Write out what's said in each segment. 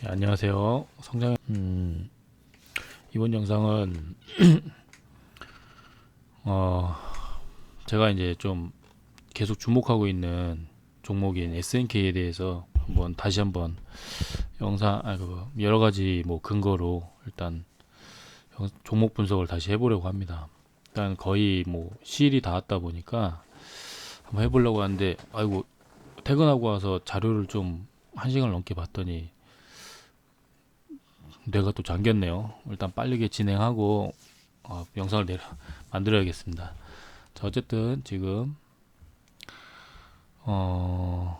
네, 안녕하세요. 이번 영상은 어, 제가 이제 좀 계속 주목하고 있는 종목인 SNK에 대해서 다시 한번 여러 가지 뭐 근거로 일단 종목 분석을 다시 해보려고 합니다. 일단 거의 뭐 시일이 닿았다 보니까 한번 해보려고 하는데, 아이고, 퇴근하고 와서 자료를 좀 1시간을 넘게 봤더니 뇌가 또 잠겼네요. 일단 빠르게 진행하고 영상을 만들어야겠습니다. 자, 어쨌든 지금 어,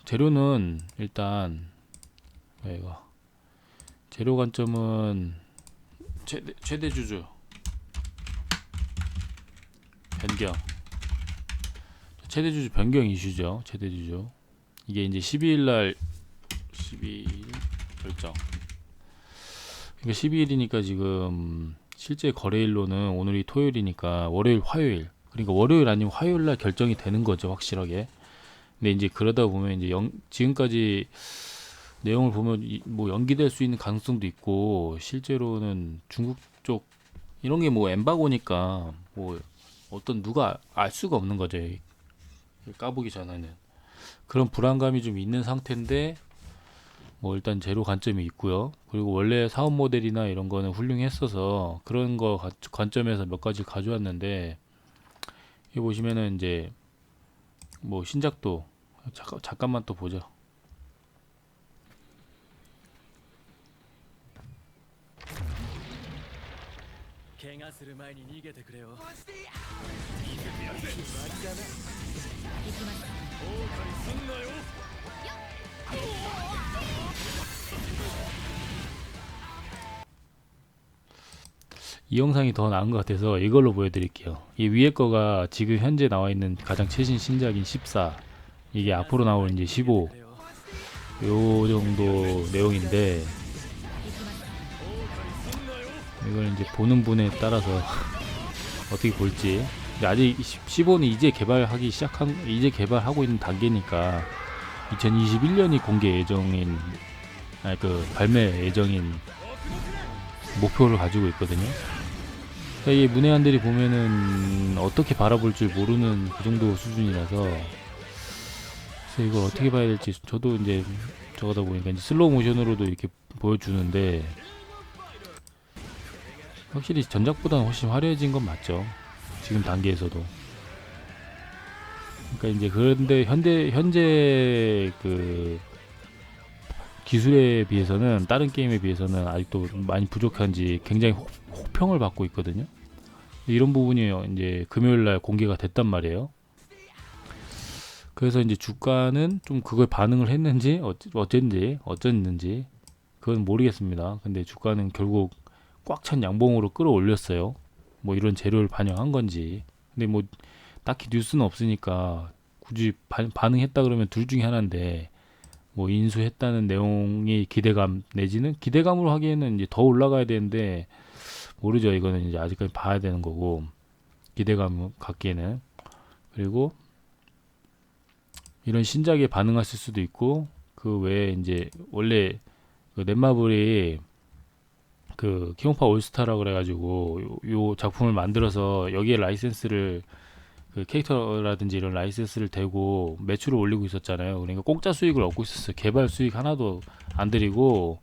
재료는 일단 이거 재료 관점은 최대 주주 변경, 최대 주주 변경 이슈죠. 최대 주주 이게 이제 12일 날 12일 결정. 그러니까 12일이니까 지금 실제 거래일로는 오늘이 토요일이니까 월요일, 화요일, 그러니까 월요일 아니면 화요일 날 결정이 되는 거죠, 확실하게. 근데 이제 그러다 보면 이제 지금까지 내용을 보면 뭐 연기될 수 있는 가능성도 있고, 실제로는 중국 쪽 이런 게 뭐 엠바고니까 뭐 어떤 누가 알 수가 없는 거죠. 까보기 전에는 그런 불안감이 좀 있는 상태인데, 뭐 일단 제로 관점이 있고요. 그리고 원래 사업 모델이나 이런 거는 훌륭했어서 그런 거 관점에서 몇 가지 가져왔는데, 여기 보시면은 이제 뭐 신작도 잠깐만 또 보죠. 이 영상이 더 나은 것 같아서 이걸로 보여드릴게요. 이 위에 거가 지금 현재 나와 있는 가장 최신 신작인 14, 이게 앞으로 나올 이제 15, 요 정도 내용인데, 이걸 이제 보는 분에 따라서 어떻게 볼지. 근데 아직 15는 이제 개발하고 있는 단계니까 2021년이 공개 예정인, 발매 예정인 목표를 가지고 있거든요. 그러니까 이 문외한들이 보면은 어떻게 바라볼 줄 모르는 그 정도 수준이라서, 그래서 이걸 어떻게 봐야 될지 저도 이제 저거다 보니까 이제 슬로우 모션으로도 이렇게 보여주는데, 확실히 전작보다는 훨씬 화려해진 건 맞죠. 지금 단계에서도. 그러니까 이제 그런데 현재 그 기술에 비해서는, 다른 게임에 비해서는 아직도 많이 부족한지 굉장히 혹평을 받고 있거든요. 이런 부분이 이제 금요일 날 공개가 됐단 말이에요. 그래서 이제 주가는 좀 그걸 반응을 했는지 어쨌는지 그건 모르겠습니다. 근데 주가는 결국 꽉 찬 양봉으로 끌어올렸어요. 뭐 이런 재료를 반영한 건지. 근데 뭐 딱히 뉴스는 없으니까 굳이 반응했다 그러면 둘 중에 하나인데, 뭐 인수했다는 내용이 기대감 내지는 기대감으로 하기에는 이제 더 올라가야 되는데, 모르죠. 이거는 이제 아직까지 봐야 되는 거고, 기대감 갖기에는. 그리고 이런 신작에 반응했을 수도 있고, 그 외에 이제 원래 그 넷마블이 그 킹오파 올스타라 그래가지고 요 작품을 만들어서 여기에 라이센스를, 그 캐릭터라든지 이런 라이센스를 대고 매출을 올리고 있었잖아요. 그러니까 공짜 수익을 얻고 있었어요. 개발 수익 하나도 안 들이고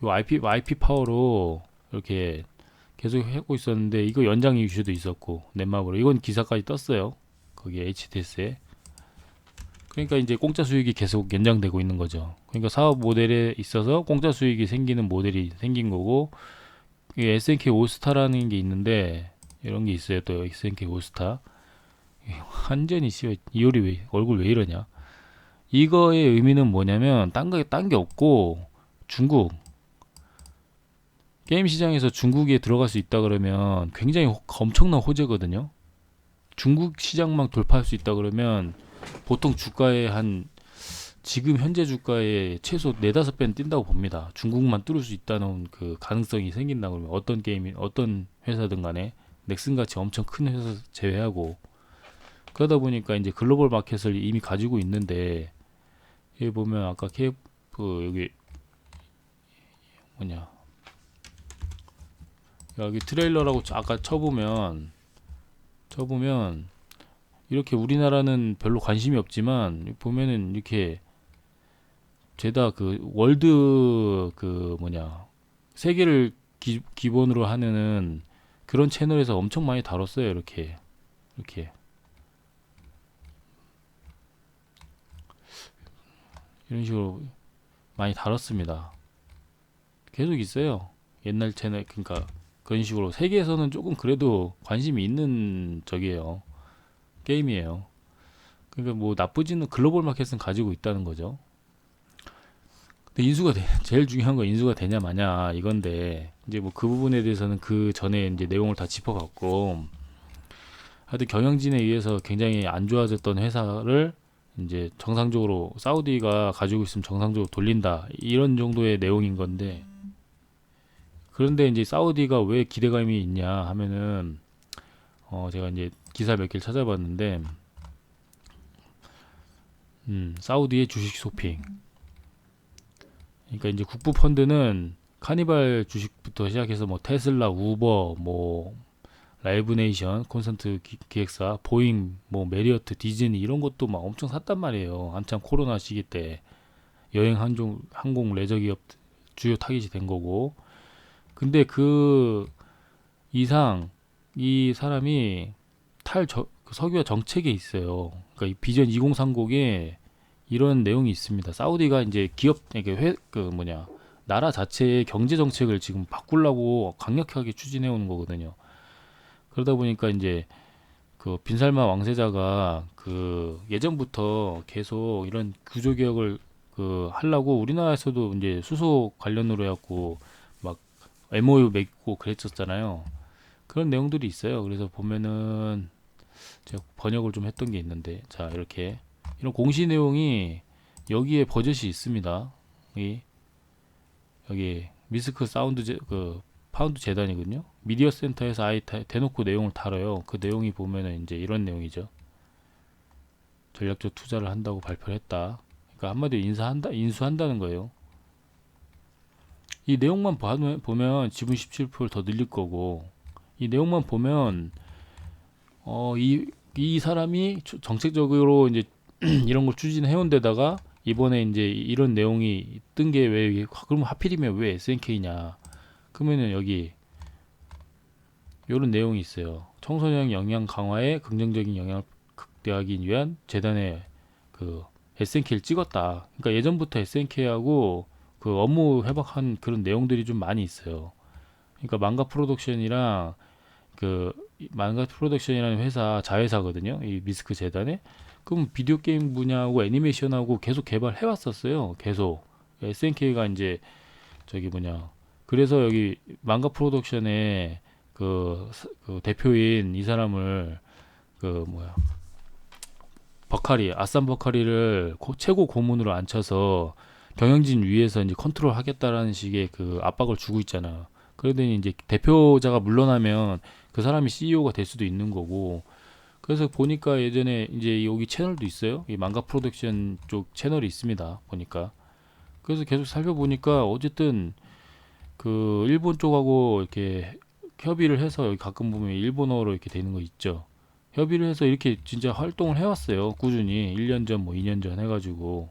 요 IP 파워로 이렇게 계속 하고 있었는데, 이거 연장 이슈도 있었고 넷마블로 이건 기사까지 떴어요. 거기 HTS에. 그러니까 이제 공짜 수익이 계속 연장되고 있는 거죠. 그러니까 사업 모델에 있어서 공짜 수익이 생기는 모델이 생긴 거고, 이게 SNK 올스타라는 게 있는데, 이런 게 있어요. 또 SNK 올스타. 완전히 씨발 이효리 왜 얼굴 왜 이러냐? 이거의 의미는 뭐냐면 딴 게 없고, 중국 게임 시장에서 중국에 들어갈 수 있다 그러면 굉장히 엄청난 호재거든요. 중국 시장만 돌파할 수 있다 그러면 보통 주가의 한, 지금 현재 주가의 최소 4-5배는 뛴다고 봅니다. 중국만 뚫을 수 있다는 그 가능성이 생긴다 그러면, 어떤 회사든 간에 넥슨 같이 엄청 큰 회사 제외하고. 그러다 보니까 이제 글로벌 마켓을 이미 가지고 있는데, 여기 보면 아까 여기 뭐냐, 여기 트레일러라고 아까 쳐보면 이렇게 우리나라는 별로 관심이 없지만 보면은 이렇게 죄다 그 월드 그 뭐냐 세계를 기본으로 하는 그런 채널에서 엄청 많이 다뤘어요. 이렇게 이런 식으로 많이 다뤘습니다. 계속 있어요. 옛날 채널. 그러니까 그런 식으로 세계에서는 조금 그래도 관심이 있는 적이에요. 게임이에요. 그러니까 뭐 나쁘지는, 글로벌 마켓은 가지고 있다는 거죠. 근데 제일 중요한 건 인수가 되냐 마냐 이건데, 이제 뭐 그 부분에 대해서는 그 전에 이제 내용을 다 짚어갔고, 하여튼 경영진에 의해서 굉장히 안 좋아졌던 회사를 이제 정상적으로 사우디가 가지고 있으면 정상적으로 돌린다, 이런 정도의 내용인 건데, 그런데 이제 사우디가 왜 기대감이 있냐 하면은 제가 이제 기사 몇 개를 찾아봤는데, 사우디의 주식 쇼핑. 그러니까 이제 국부 펀드는 카니발 주식부터 시작해서 뭐 테슬라, 우버, 뭐 라이브네이션, 콘서트 기획사, 보잉, 뭐 메리어트, 디즈니 이런 것도 막 엄청 샀단 말이에요. 한참 코로나 시기 때 여행 항공 레저 기업 주요 타깃이 된 거고. 근데 그 이상 이 사람이 그 석유화 정책에 있어요. 그러니까 이 비전 2030에 이런 내용이 있습니다. 사우디가 이제 기업, 이게 그 뭐냐, 나라 자체의 경제 정책을 지금 바꾸려고 강력하게 추진해 오는 거거든요. 그러다 보니까 이제 그 빈살만 왕세자가 그 예전부터 계속 이런 구조 개혁을 그 하려고 우리나라에서도 이제 수소 관련으로 해갖고 막 MOU 맺고 그랬었잖아요. 그런 내용들이 있어요. 그래서 보면은 제가 번역을 좀 했던 게 있는데, 자, 이렇게 이런 공시 내용이 여기에 버젓이 있습니다. 여기 미스크 사운드 그 파운드 재단이거든요. 미디어 센터에서 아예 대놓고 내용을 다뤄요. 그 내용이 보면은 이제 이런 내용이죠. 전략적 투자를 한다고 발표를 했다. 그러니까 한마디로 인수한다는 거예요. 이 내용만 보면 지분 17%를 더 늘릴 거고, 이 내용만 보면 이 사람이 정책적으로 이제 이런 걸 추진해온 데다가 이번에 이제 이런 내용이 뜬 게 왜, 그러면 하필이면 왜 SNK냐? 그러면은 여기 이런 내용이 있어요. 청소년 영양 강화에 긍정적인 영향을 극대화하기 위한 재단의 그 SNK를 찍었다. 그러니까 예전부터 SNK하고 그 업무 협약한 그런 내용들이 좀 많이 있어요. 그러니까 망가 프로덕션이라는 회사 자회사거든요. 이 미스크 재단에. 그럼 비디오 게임 분야하고 애니메이션하고 계속 개발해 왔었어요. 계속. SNK가 이제 저기 뭐냐. 그래서 여기 망가 프로덕션의 그 대표인 이 사람을 그 뭐야. 아산 버카리를 최고 고문으로 앉혀서 경영진 위에서 이제 컨트롤 하겠다라는 식의 그 압박을 주고 있잖아. 그러더니 이제 대표자가 물러나면 그 사람이 CEO가 될 수도 있는 거고. 그래서 보니까 예전에 이제 여기 채널도 있어요. 이 망가 프로덕션 쪽 채널이 있습니다. 보니까. 그래서 계속 살펴보니까 어쨌든 그 일본 쪽하고 이렇게 협의를 해서, 여기 가끔 보면 일본어로 이렇게 되는 거 있죠. 협의를 해서 이렇게 진짜 활동을 해왔어요. 꾸준히 1년 전, 뭐 2년 전 해가지고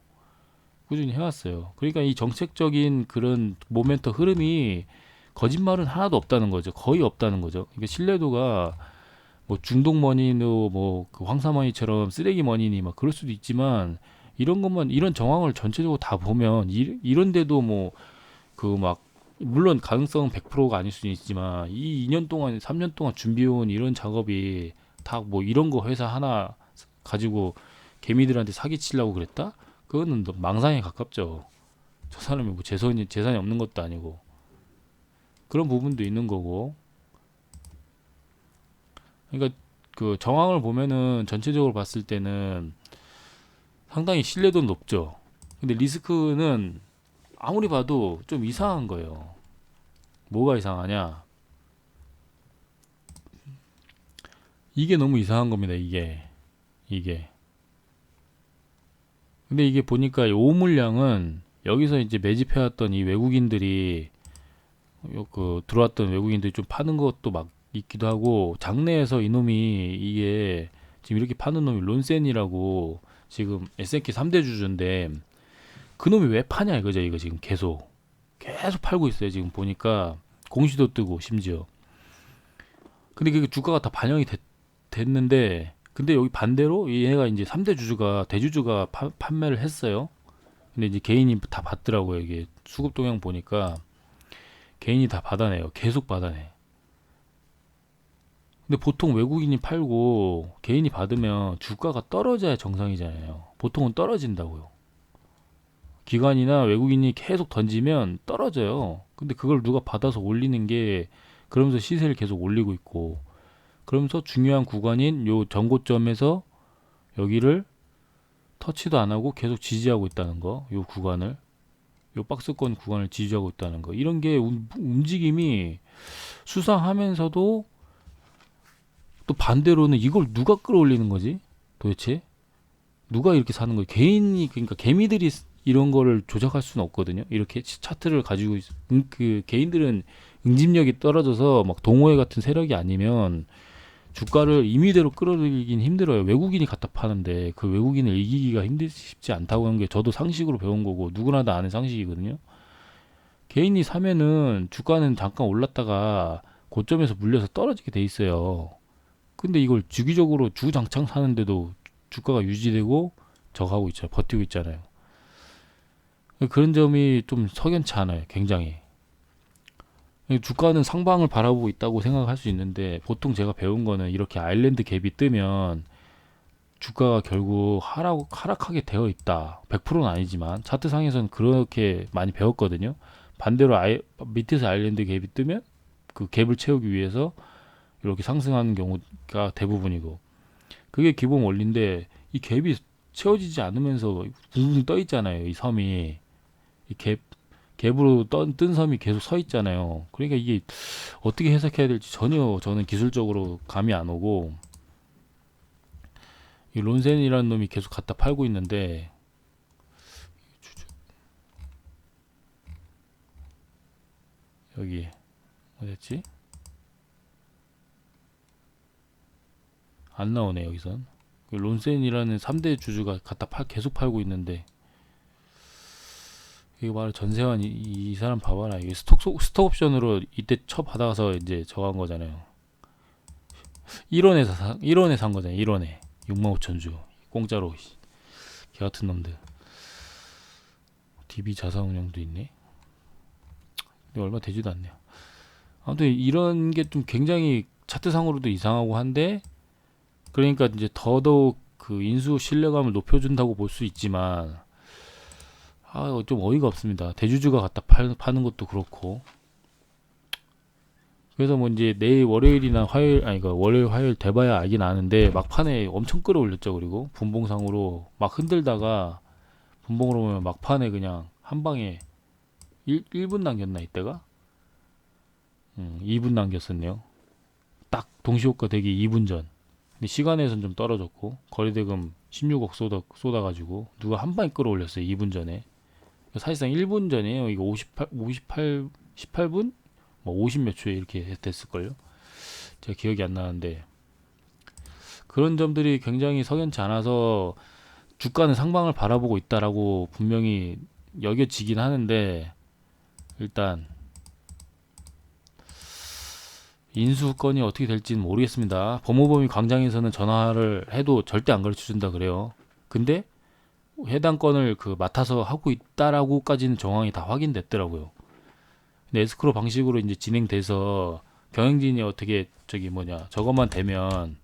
꾸준히 해왔어요. 그러니까 이 정책적인 그런 모멘터 흐름이 거짓말은 하나도 없다는 거죠. 거의 없다는 거죠. 그러니까 신뢰도가 뭐 중동 머니도 뭐그 황사머니처럼 쓰레기 머니니 막 그럴 수도 있지만, 이런 정황을 전체적으로 다 보면 이런데도 뭐 그 막 물론 가능성은 100%가 아닐 수는 있지만, 이 2년 동안 3년 동안 준비해온 이런 작업이 다 뭐 이런 거 회사 하나 가지고 개미들한테 사기치려고 그랬다? 그거는 망상에 가깝죠. 저 사람이 뭐 재산이 없는 것도 아니고. 그런 부분도 있는 거고. 그러니까 그 정황을 보면은 전체적으로 봤을 때는 상당히 신뢰도는 높죠. 근데 리스크는 아무리 봐도 좀 이상한 거예요. 뭐가 이상하냐? 이게 너무 이상한 겁니다. 이게. 근데 이게 보니까 이 오물량은 여기서 이제 매집해왔던 이 외국인들이 그 들어왔던 외국인들이 좀 파는 것도 막 있기도 하고, 장내에서 이놈이 이게 지금 이렇게 파는 놈이 론센이라고 지금 S&P 3대 주주인데 그 놈이 왜 파냐 이거죠. 이거 지금 계속 팔고 있어요. 지금 보니까 공시도 뜨고 심지어. 근데 그게 주가가 다 반영이 됐는데, 근데 여기 반대로 얘가 이제 3대 주주가 대주주가 판매를 했어요. 근데 이제 개인이 다 받더라고요. 이게 수급 동향 보니까 개인이 다 받아내요. 계속 받아내. 근데 보통 외국인이 팔고 개인이 받으면 주가가 떨어져야 정상이잖아요. 보통은 떨어진다고요. 기관이나 외국인이 계속 던지면 떨어져요. 근데 그걸 누가 받아서 올리는 게, 그러면서 시세를 계속 올리고 있고, 그러면서 중요한 구간인 요 전고점에서 여기를 터치도 안 하고 계속 지지하고 있다는 거. 요 구간을, 요 박스권 구간을 지지하고 있다는 거. 이런 게 움직임이 수상하면서도, 또 반대로는 이걸 누가 끌어올리는 거지? 도대체 누가 이렇게 사는 거예요? 개인이, 그러니까 개미들이 이런 거를 조작할 수는 없거든요. 이렇게 차트를 가지고 그 개인들은 응집력이 떨어져서 막 동호회 같은 세력이 아니면 주가를 임의대로 끌어들이긴 힘들어요. 외국인이 갖다 파는데 그 외국인을 이기기가 쉽지 않다고 하는 게 저도 상식으로 배운 거고 누구나 다 아는 상식이거든요. 개인이 사면은 주가는 잠깐 올랐다가 고점에서 물려서 떨어지게 돼 있어요. 근데 이걸 주기적으로 주장창 사는데도 주가가 유지되고 저하고 있잖아요. 버티고 있잖아요. 그런 점이 좀 석연치 않아요. 굉장히. 주가는 상방을 바라보고 있다고 생각할 수 있는데, 보통 제가 배운 거는 이렇게 아일랜드 갭이 뜨면 주가가 결국 하락하게 되어 있다. 100%는 아니지만 차트상에서는 그렇게 많이 배웠거든요. 반대로 밑에서 아일랜드 갭이 뜨면 그 갭을 채우기 위해서 이렇게 상승하는 경우가 대부분이고, 그게 기본 원리인데 이 갭이 채워지지 않으면서 붕붕 떠 있잖아요. 이 섬이, 이 갭으로 뜬 섬이 계속 서 있잖아요. 그러니까 이게 어떻게 해석해야 될지 전혀 저는 기술적으로 감이 안 오고, 이 론센이라는 놈이 계속 갖다 팔고 있는데, 여기 어딨지? 안 나오네 여기선. 론센이라는 3대 주주가 갖다 계속 팔고 있는데, 이거 말을 전세환 이 사람 봐봐라. 이게 스톡 옵션으로 이때 받아서 이제 저거 한 거잖아요. 1원에 산 거잖아요. 1원에 65,000주 공짜로. 개 같은 놈들. DB 자산운용도 있네. 근데 얼마 되지도 않네요. 아무튼 이런 게 좀 굉장히 차트상으로도 이상하고 한데, 그러니까 이제 더더욱 그 인수 신뢰감을 높여준다고 볼 수 있지만, 좀 어이가 없습니다. 대주주가 갖다 파는 것도 그렇고. 그래서 뭐 이제 내일 월요일이나 화요일, 그 월요일 화요일 돼봐야 알긴 아는데, 막판에 엄청 끌어올렸죠. 그리고 분봉상으로 막 흔들다가 분봉으로 보면 막판에 그냥 한 방에 1분 남겼나 이때가? 2분 남겼었네요. 딱 동시효과 되기 2분 전. 근데 시간에선 좀 떨어졌고, 거래대금 16억 쏟아가지고 누가 한 방에 끌어올렸어요. 2분 전에. 사실상 1분 전이에요. 이거 18분? 뭐 50 몇 초에 이렇게 됐을걸요. 제가 기억이 안 나는데, 그런 점들이 굉장히 석연치 않아서 주가는 상방을 바라보고 있다라고 분명히 여겨지긴 하는데, 일단 인수건이 어떻게 될지는 모르겠습니다. 법무법인 광장에서는 전화를 해도 절대 안 가르쳐준다 그래요. 근데 해당 건을 맡아서 하고 있다라고까지는 정황이 다 확인됐더라고요. 근데 에스크로 방식으로 이제 진행돼서 경영진이 어떻게 저것만 되면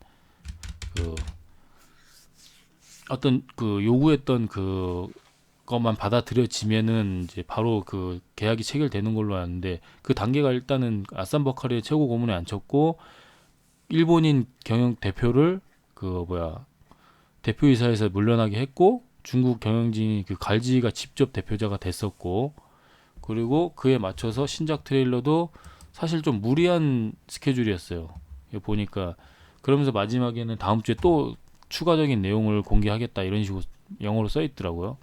어떤 요구했던 것만 받아들여지면은 이제 바로 계약이 체결되는 걸로 아는데, 그 단계가 일단은 아산 버카리의 최고 고문에 앉혔고, 일본인 경영 대표를 대표이사에서 물러나게 했고, 중국 경영진이 갈지가 직접 대표자가 됐었고, 그리고 그에 맞춰서 신작 트레일러도 사실 좀 무리한 스케줄이었어요. 이거 보니까. 그러면서 마지막에는 다음 주에 또 추가적인 내용을 공개하겠다 이런 식으로 영어로 써 있더라고요.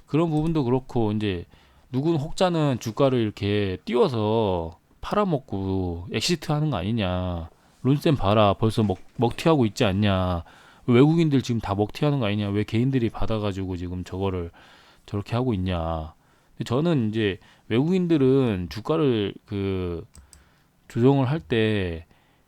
그런 부분도 그렇고, 이제 누군 혹자는 주가를 이렇게 띄워서 팔아먹고 엑시트 하는 거 아니냐. 론센 봐라. 벌써 먹튀하고 있지 않냐. 외국인들 지금 다 먹튀하는 거 아니냐. 왜 개인들이 받아가지고 지금 저거를 저렇게 하고 있냐. 근데 저는 이제 외국인들은 주가를 그 조정을 할 때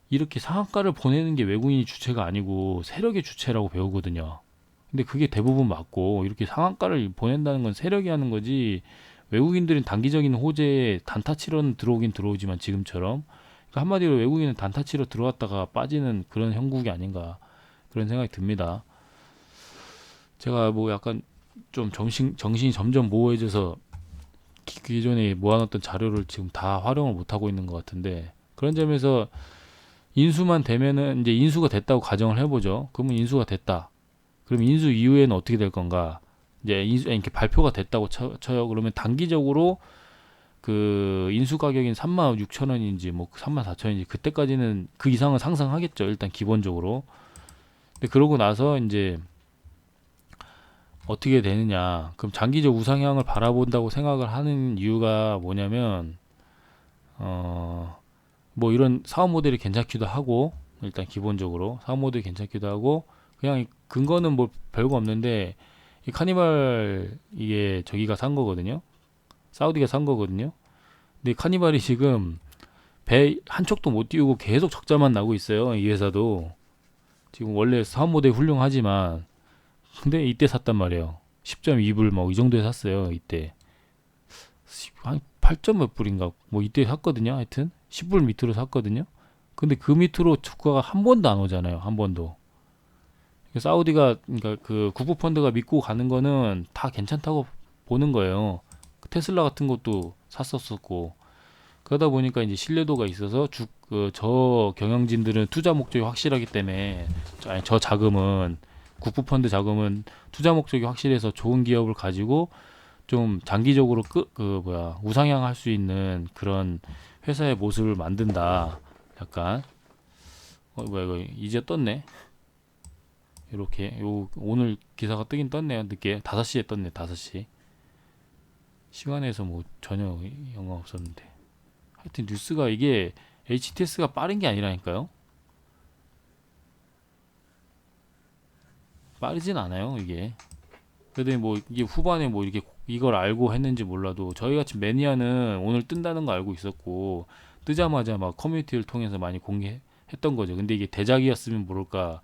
이렇게 상한가를 보내는 게 외국인이 주체가 아니고 세력의 주체라고 배우거든요. 근데 그게 대부분 맞고, 이렇게 상한가를 보낸다는 건 세력이 하는 거지, 외국인들은 단기적인 호재에 단타 치러는 들어오긴 들어오지만 지금처럼, 그러니까 한마디로 외국인은 단타 치러 들어왔다가 빠지는 그런 형국이 아닌가, 그런 생각이 듭니다. 제가 뭐 약간 좀 정신이 점점 모호해져서 기존에 모아놨던 자료를 지금 다 활용을 못하고 있는 것 같은데, 그런 점에서 인수만 되면은, 이제 인수가 됐다고 가정을 해보죠. 그러면 인수가 됐다. 그럼 인수 이후에는 어떻게 될 건가? 이제 이렇게 발표가 됐다고 쳐요. 그러면 단기적으로 그 인수 가격인 36,000원인지 뭐 34,000원인지 그때까지는 그 이상은 상승하겠죠. 일단 기본적으로. 근데 그러고 나서 이제 어떻게 되느냐? 그럼 장기적 우상향을 바라본다고 생각을 하는 이유가 뭐냐면, 뭐 이런 사업 모델이 괜찮기도 하고, 일단 기본적으로 사업 모델이 괜찮기도 하고, 그냥 근거는 뭐 별거 없는데, 이 카니발 이게 저기가 산 거거든요. 사우디가 산 거거든요. 근데 카니발이 지금 배 한쪽도 못 띄우고 계속 적자만 나고 있어요. 이 회사도 지금 원래 사업 모델이 훌륭하지만, 근데 이때 샀단 말이에요. 10.2불 뭐 이 정도에 샀어요. 이때 한 8점 몇 불인가 뭐 이때 샀거든요. 하여튼 10불 밑으로 샀거든요. 근데 그 밑으로 주가가 한 번도 안 오잖아요. 한 번도. 사우디가, 그러니까 그 국부 펀드가 믿고 가는 거는 다 괜찮다고 보는 거예요. 테슬라 같은 것도 샀었었고, 그러다 보니까 이제 신뢰도가 있어서 저 경영진들은 투자 목적이 확실하기 때문에, 저 자금은, 국부 펀드 자금은 투자 목적이 확실해서 좋은 기업을 가지고 좀 장기적으로 우상향할 수 있는 그런 회사의 모습을 만든다. 약간 뭐야 이거 이제 떴네. 이렇게 오늘 기사가 뜨긴 떴네요. 늦게 5시에 떴네. 5시 시간에서 뭐 전혀 영향 없었는데, 하여튼 뉴스가 이게 HTS가 빠른 게 아니라니까요. 빠르진 않아요 이게. 그래도 뭐 이게 후반에 뭐 이렇게 이걸 알고 했는지 몰라도, 저희 같이 매니아는 오늘 뜬다는 거 알고 있었고, 뜨자마자 막 커뮤니티를 통해서 많이 공개했던 거죠. 근데 이게 대작이었으면 모를까,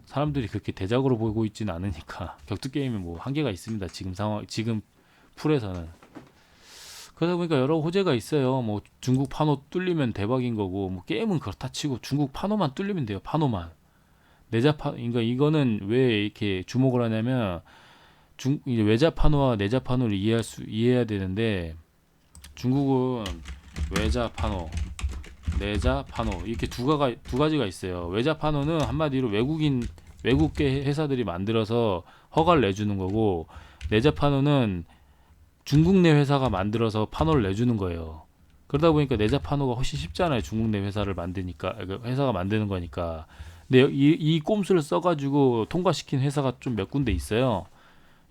사람들이 그렇게 대작으로 보고 있지는 않으니까 격투 게임이 뭐 한계가 있습니다. 지금 상황, 지금 풀에서는. 그러다 보니까 여러 호재가 있어요. 뭐 중국 판호 뚫리면 대박인 거고, 뭐 게임은 그렇다 치고 중국 판호만 뚫리면 돼요. 판호만. 그러니까 이거는 왜 이렇게 주목을 하냐면, 이제 외자 판호와 내자 판호를 이해해야 되는데, 중국은 외자 판호, 내자 판호 이렇게 두 가지가 있어요. 외자 판호는 한마디로 외국계 회사들이 만들어서 허가를 내주는 거고, 내자 판호는 중국 내 회사가 만들어서 판호를 내주는 거예요. 그러다 보니까 내자 판호가 훨씬 쉽잖아요. 중국 내 회사를 만드니까, 회사가 만드는 거니까. 근데 이 꼼수를 써가지고 통과시킨 회사가 좀 몇 군데 있어요.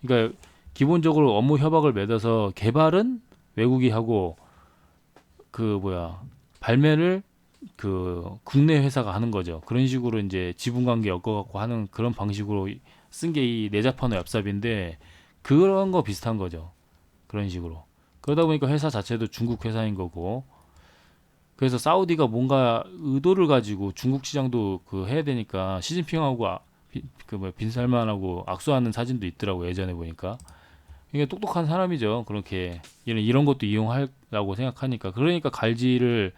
그러니까 기본적으로 업무 협약을 맺어서 개발은 외국이 하고, 발매를 국내 회사가 하는 거죠. 그런 식으로 이제 지분 관계 엮어갖고 하는 그런 방식으로 쓴 게 이 내자판호 얍삽인데, 그런 거 비슷한 거죠. 그런 식으로. 그러다 보니까 회사 자체도 중국 회사인 거고, 그래서 사우디가 뭔가 의도를 가지고 중국 시장도 해야 되니까 시진핑하고 빈살만하고 악수하는 사진도 있더라고, 예전에 보니까. 이게 똑똑한 사람이죠. 그렇게 이런 것도 이용하려고 생각하니까. 그러니까 갈지를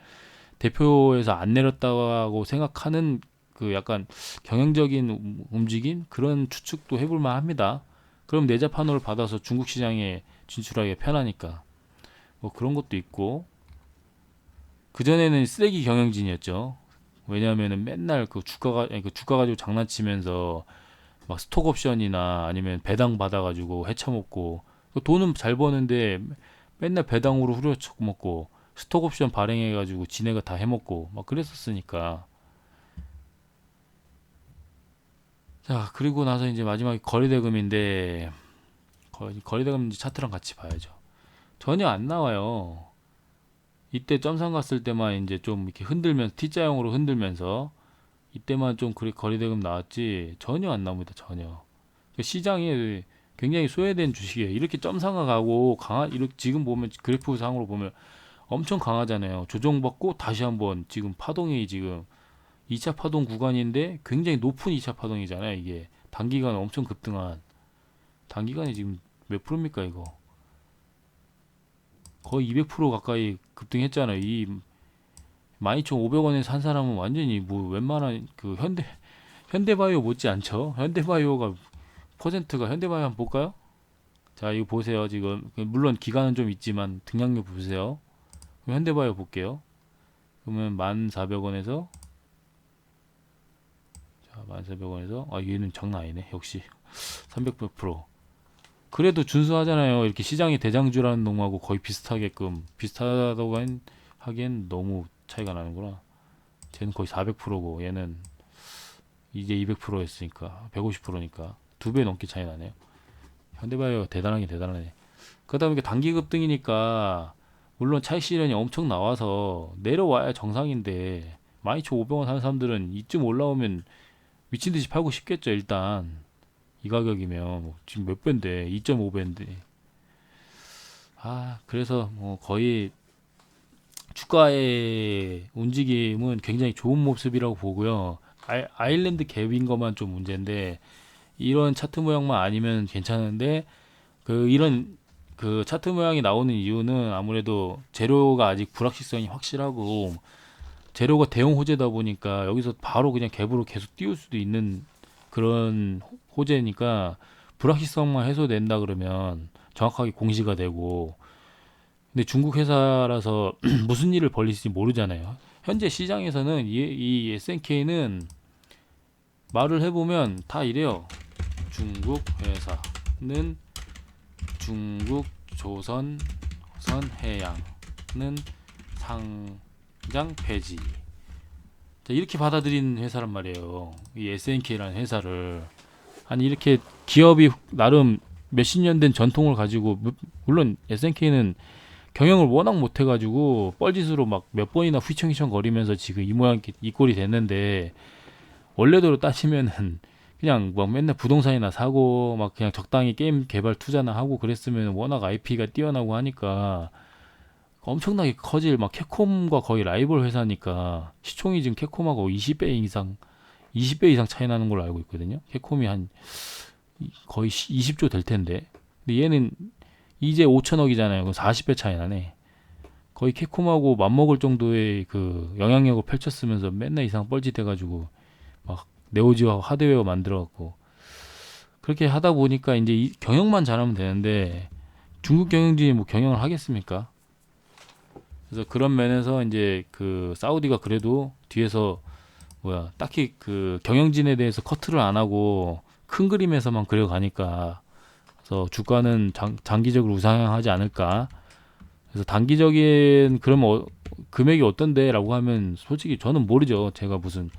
대표에서 안 내렸다고 생각하는 그 약간 경영적인 움직임, 그런 추측도 해볼 만합니다. 그럼 내자 판호를 받아서 중국 시장에 진출하기 편하니까. 뭐 그런 것도 있고, 그전에는 쓰레기 경영진이었죠. 왜냐하면은 맨날 그 주가 가지고 장난치면서 막 스톡 옵션이나 아니면 배당 받아가지고 헤쳐먹고, 돈은 잘 버는데 맨날 배당으로 후려쳐먹고, 스톡 옵션 발행해가지고 지네가 다 해먹고 막 그랬었으니까. 자, 그리고 나서 이제 마지막에 거래대금인데, 거래대금 차트랑 같이 봐야죠. 전혀 안 나와요. 이때 점상 갔을 때만 이제 좀 이렇게 흔들면서 T자형으로 흔들면서 이때만 좀 그리 거리대금 나왔지 전혀 안 나옵니다. 전혀. 그 시장이 굉장히 소외된 주식이에요. 이렇게 점상가 가고 이렇게 지금 보면 그래프 상으로 보면 엄청 강하잖아요. 조정받고 다시 한번 지금 파동이 지금 2차 파동 구간인데 굉장히 높은 2차 파동이잖아요. 이게 단기간에 엄청 급등한 단기간에 지금 몇 프로입니까 이거? 거의 200% 가까이 급등했잖아요. 이 12,500원에 산 사람은 완전히 뭐 웬만한 그 현대바이오 못지 않죠. 현대바이오가 퍼센트가 현대바이오 한번 볼까요? 자, 이거 보세요. 지금 물론 기간은 좀 있지만 등락률 보세요. 그럼 현대바이오 볼게요. 그러면 1,400원에서 자, 1,400원에서 아 얘는 장난 아니네. 역시 300%. 그래도 준수하잖아요. 이렇게 시장의 대장주라는 놈하고 거의 비슷하다고 하기엔 너무 차이가 나는구나. 쟤는 거의 400%고 얘는 이제 200%였으니까 150%니까 2배 넘게 차이 나네요. 현대바이오가 대단하네. 그러다 보니까 단기 급등이니까 물론 차익 실현이 엄청 나와서 내려와야 정상인데 12,500원 사는 사람들은 이쯤 올라오면 미친 듯이 팔고 싶겠죠. 일단 이 가격이면 뭐 지금 몇 배인데 2.5배인데 그래서 뭐 거의 주가의 움직임은 굉장히 좋은 모습이라고 보고요. 아일랜드 갭인 것만 좀 문제인데 이런 차트 모양만 아니면 괜찮은데 이런 그 차트 모양이 나오는 이유는 아무래도 재료가 아직 불확실성이 확실하고 재료가 대형 호재다 보니까 여기서 바로 그냥 갭으로 계속 띄울 수도 있는 그런 호재니까 불확실성만 해소된다 그러면 정확하게 공시가 되고 근데 중국 회사라서 무슨 일을 벌일지 모르잖아요. 현재 시장에서는 이 SNK는 말을 해보면 다 이래요. 중국 회사는 중국 조선해양은 상장 폐지. 자, 이렇게 받아들인 회사란 말이에요. 이 SNK라는 회사를. 아니 이렇게 기업이 나름 몇십 년 된 전통을 가지고 물론 SNK는 경영을 워낙 못해가지고 뻘짓으로 막 몇 번이나 휘청휘청 거리면서 지금 이 모양 이 꼴이 됐는데 원래대로 따지면은 그냥 막 맨날 부동산이나 사고 막 그냥 적당히 게임 개발 투자나 하고 그랬으면 워낙 IP가 뛰어나고 하니까 엄청나게 커질 막 캡콤과 거의 라이벌 회사니까 시총이 지금 캡콤하고 20배 이상 차이 나는 걸로 알고 있거든요. 캡콤이 한 거의 20조 될 텐데. 근데 얘는 이제 5천억이잖아요. 그럼 40배 차이 나네. 거의 캡콤하고 맞먹을 정도의 그 영향력을 펼쳤으면서 맨날 이상 뻘짓해가지고 막 네오지오 하드웨어 만들어갖고 그렇게 하다 보니까 이제 경영만 잘하면 되는데 중국 경영진이 뭐 경영을 하겠습니까? 그래서 그런 면에서 이제 그 사우디가 그래도 뒤에서 딱히 그 경영진에 대해서 커트를 안 하고 큰 그림에서만 그려가니까 그래서 주가는 장기적으로 우상향하지 않을까. 그래서 단기적인 그러면 금액이 어떤데라고 하면 솔직히 저는 모르죠. 제가 무슨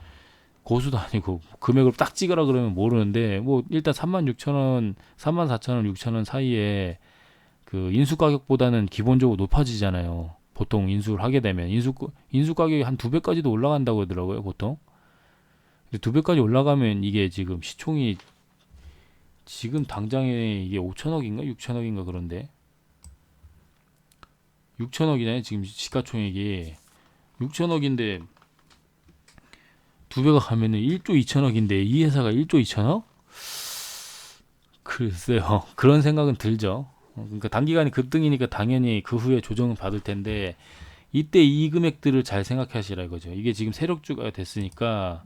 고수도 아니고 금액을 딱 찍으라 그러면 모르는데 뭐 일단 36,000원, 34,000원, 6,000원 사이에 그 인수 가격보다는 기본적으로 높아지잖아요. 보통 인수를 하게 되면 인수 가격이 한 2배까지도 올라간다고 하더라고요, 보통. 근데 2배까지 올라가면 이게 지금 시총이 지금 당장에 이게 5천억인가 6천억인가 그런데 6천억이잖아요. 지금 시가총액이 6천억인데 2배가 가면은 1조 2천억인데 이 회사가 1조 2천억? 글쎄요. 그런 생각은 들죠. 그러니까 단기간에 급등이니까 당연히 그 후에 조정은 받을 텐데 이때 이 금액들을 잘 생각하시라 이거죠. 이게 지금 세력주가 됐으니까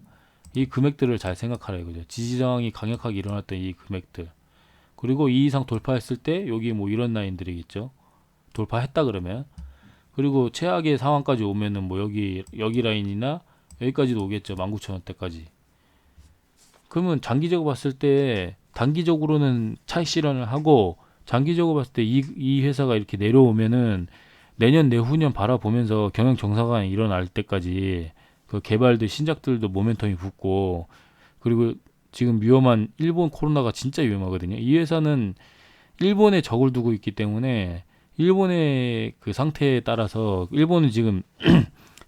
이 금액들을 잘 생각하라 이거죠. 지지저항이 강력하게 일어났던 이 금액들. 그리고 이 이상 돌파했을 때 여기 뭐 이런 라인들이겠죠. 돌파했다 그러면. 그리고 최악의 상황까지 오면은 뭐 여기 라인이나 여기까지도 오겠죠. 19,000원대까지. 그러면 장기적으로 봤을 때 단기적으로는 차익 실현을 하고 장기적으로 봤을 때 이 회사가 이렇게 내려오면은 내년 내후년 바라보면서 경영 정상화가 일어날 때까지 그 개발들 신작들도 모멘텀이 붙고 그리고 지금 위험한 일본 코로나가 진짜 위험하거든요. 이 회사는 일본에 적을 두고 있기 때문에 일본의 그 상태에 따라서 일본은 지금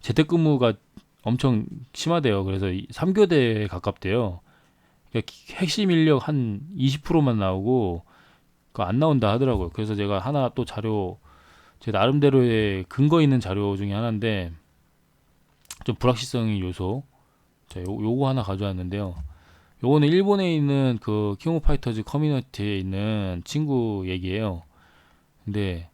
재택근무가 엄청 심하대요. 그래서 3교대에 가깝대요. 그러니까 핵심 인력 한 20%만 나오고 그거 안 나온다 하더라고요. 그래서 제가 하나 또 자료, 제 나름대로의 근거 있는 자료 중에 하나인데 좀 불확실성의 요소, 요거 하나 가져왔는데요. 요거는 일본에 있는 그 킹 오브 파이터즈 커뮤니티에 있는 친구 얘기예요. 근데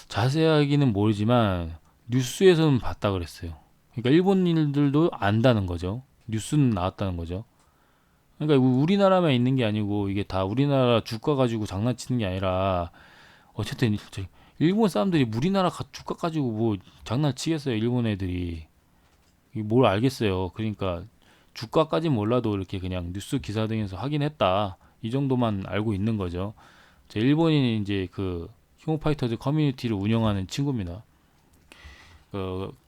자세하게는 모르지만 뉴스에서는 봤다 그랬어요. 그러니까 일본인들도 안다는 거죠. 뉴스는 나왔다는 거죠. 그러니까 우리나라만 있는 게 아니고 이게 다 우리나라 주가 가지고 장난치는 게 아니라 어쨌든 일본 사람들이 우리나라 주가 가지고 뭐 장난치겠어요. 일본 애들이 뭘 알겠어요. 그러니까 주가까진 몰라도 이렇게 그냥 뉴스 기사 등에서 확인했다 이 정도만 알고 있는 거죠. 일본인이 이제 그 킹 오브 파이터즈 커뮤니티를 운영하는 친구입니다.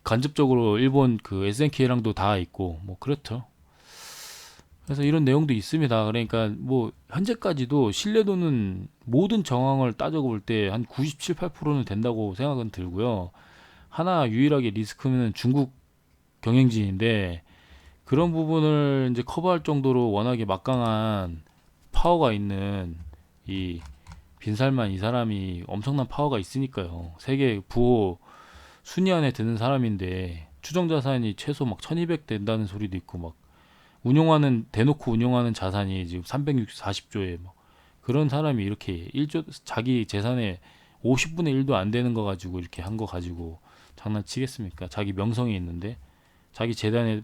간접적으로 일본 그 SNK랑도 다 있고 뭐 그렇죠. 그래서 이런 내용도 있습니다. 그러니까 뭐 현재까지도 신뢰도는 모든 정황을 따져볼 때 한 97, 8%는 된다고 생각은 들고요. 하나 유일하게 리스크는 중국 경영진인데 그런 부분을 이제 커버할 정도로 워낙에 막강한 파워가 있는 이 빈살만 이 사람이 엄청난 파워가 있으니까요. 세계 부호 순위 안에 드는 사람인데 추정 자산이 최소 막 1200 된다는 소리도 있고 막 운용하는 대놓고 운용하는 자산이 지금 340조에 뭐 그런 사람이 이렇게 1조 자기 재산의 50분의 1도 안 되는 거 가지고 이렇게 한 거 가지고 장난치겠습니까? 자기 명성이 있는데 자기 재단에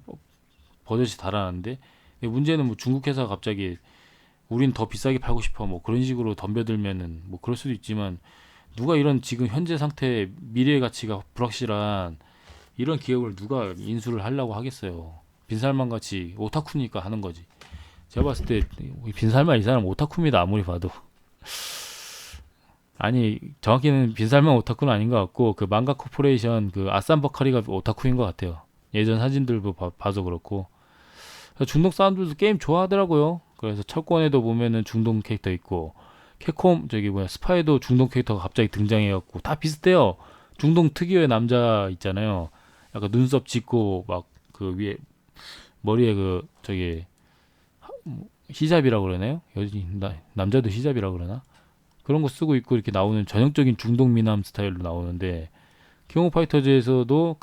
버젓이 달아났는데 문제는 뭐 중국 회사가 갑자기 우린 더 비싸게 팔고 싶어 뭐 그런 식으로 덤벼들면은 뭐 그럴 수도 있지만 누가 이런 지금 현재 상태 미래의 가치가 불확실한 이런 기업을 누가 인수를 하려고 하겠어요. 빈살만 같이 오타쿠니까 하는 거지. 제가 봤을 때 빈살만 이 사람 오타쿠입니다. 아무리 봐도. 아니 정확히는 빈살만 오타쿠는 아닌 것 같고 그 망가 코퍼레이션 그 아산 버카리가 오타쿠인 것 같아요. 예전 사진들도 봐서 그렇고 중동 사람들도 게임 좋아하더라고요. 그래서 철권에도 보면은 중동 캐릭터 있고 캡콤 저기 뭐야 스파에도 중동 캐릭터가 갑자기 등장해갖고 다 비슷해요. 중동 특유의 남자 있잖아요. 약간 눈썹 짙고 막 그 위에 머리에 그 저기 히잡이라고 그러나요? 남자도 히잡이라고 그러나? 그런 거 쓰고 있고 이렇게 나오는 전형적인 중동 미남 스타일로 나오는데 킹 오브 파이터즈에서도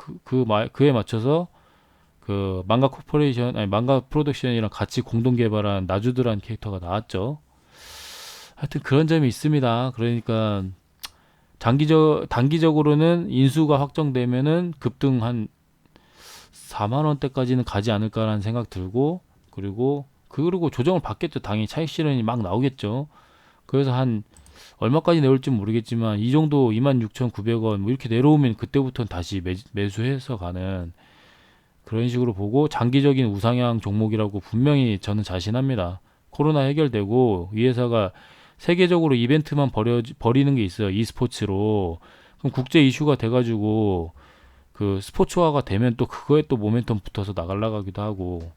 그에 맞춰서 그 망가 코퍼레이션 아니 망가 프로덕션이랑 같이 공동 개발한 나주드란 캐릭터가 나왔죠. 하여튼 그런 점이 있습니다. 그러니까 단기적으로는 인수가 확정되면은 급등 한 4만 원대까지는 가지 않을까라는 생각 들고 그리고 조정을 받겠죠. 당연히 차익 실현이 막 나오겠죠. 그래서 한 얼마까지 내올지 모르겠지만 이 정도 26,900원 뭐 이렇게 내려오면 그때부터는 다시 매수해서 가는 그런 식으로 보고 장기적인 우상향 종목이라고 분명히 저는 자신합니다. 코로나 해결되고 이 회사가 세계적으로 이벤트만 벌이는 게 있어요. e스포츠로. 그럼 국제 이슈가 돼가지고 그 스포츠화가 되면 또 그거에 또 모멘텀 붙어서 나가기도 하고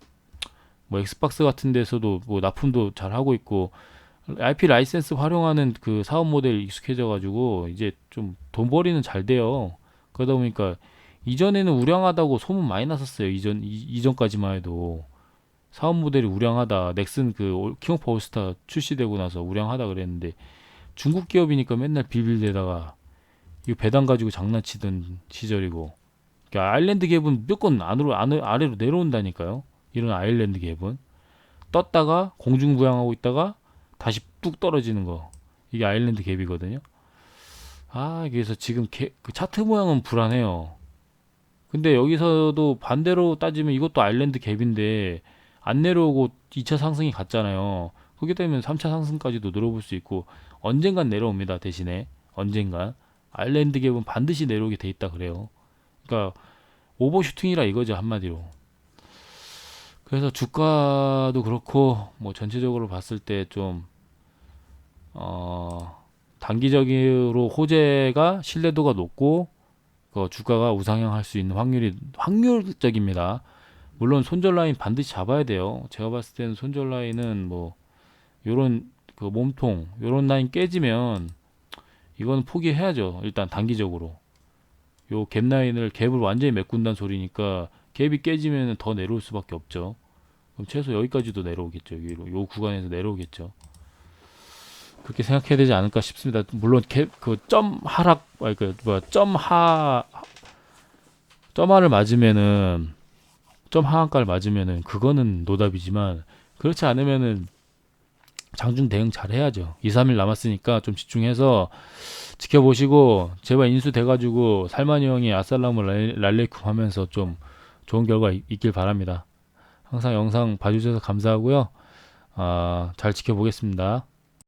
뭐 엑스박스 같은 데서도 뭐 납품도 잘 하고 있고 IP 라이센스 활용하는 그 사업 모델 익숙해져가지고 이제 좀 돈벌이는 잘 돼요. 그러다 보니까 이전에는 우량하다고 소문 많이 났었어요. 이전까지만 해도 사업 모델이 우량하다. 넥슨 그 킹 오브 올스타 출시되고 나서 우량하다 그랬는데 중국 기업이니까 맨날 빌빌대다가 이거 배당 가지고 장난치던 시절이고 그러니까 아일랜드 갭은 무조건 아래로 내려온다니까요. 이런 아일랜드 갭은 떴다가 공중부양하고 있다가 다시 뚝 떨어지는 거 이게 아일랜드 갭이거든요. 그래서 지금 그 차트 모양은 불안해요. 근데 여기서도 반대로 따지면 이것도 아일랜드 갭인데 안 내려오고 2차 상승이 갔잖아요. 그렇게 되면 3차 상승까지도 늘어볼 수 있고 언젠간 내려옵니다. 대신에 언젠간 아일랜드 갭은 반드시 내려오게 돼 있다 그래요. 그러니까 오버슈팅이라 이거죠 한마디로. 그래서 주가도 그렇고 뭐 전체적으로 봤을 때좀 단기적으로 호재가 신뢰도가 높고 그 주가가 우상향할 수 있는 확률적입니다. 물론 손절 라인 반드시 잡아야 돼요. 제가 봤을 때는 손절 라인은 뭐 요런 그 몸통 요런 라인 깨지면 이거는 포기해야죠. 일단 단기적으로. 요 갭 라인을 갭을 완전히 메꾼다는 소리니까 갭이 깨지면 더 내려올 수밖에 없죠. 그럼 최소 여기까지도 내려오겠죠. 위로 요 구간에서 내려오겠죠. 그렇게 생각해야 되지 않을까 싶습니다. 물론 점 하락 아니 점 하를 맞으면은 점 하한가를 맞으면은 그거는 노답이지만 그렇지 않으면은 장중 대응 잘 해야죠. 2, 3일 남았으니까 좀 집중해서 지켜보시고 제발 인수 돼가지고 살만이 형이 아살라무 랄레이쿰 하면서 좀 좋은 결과 있길 바랍니다. 항상 영상 봐주셔서 감사하고요. 잘 지켜보겠습니다.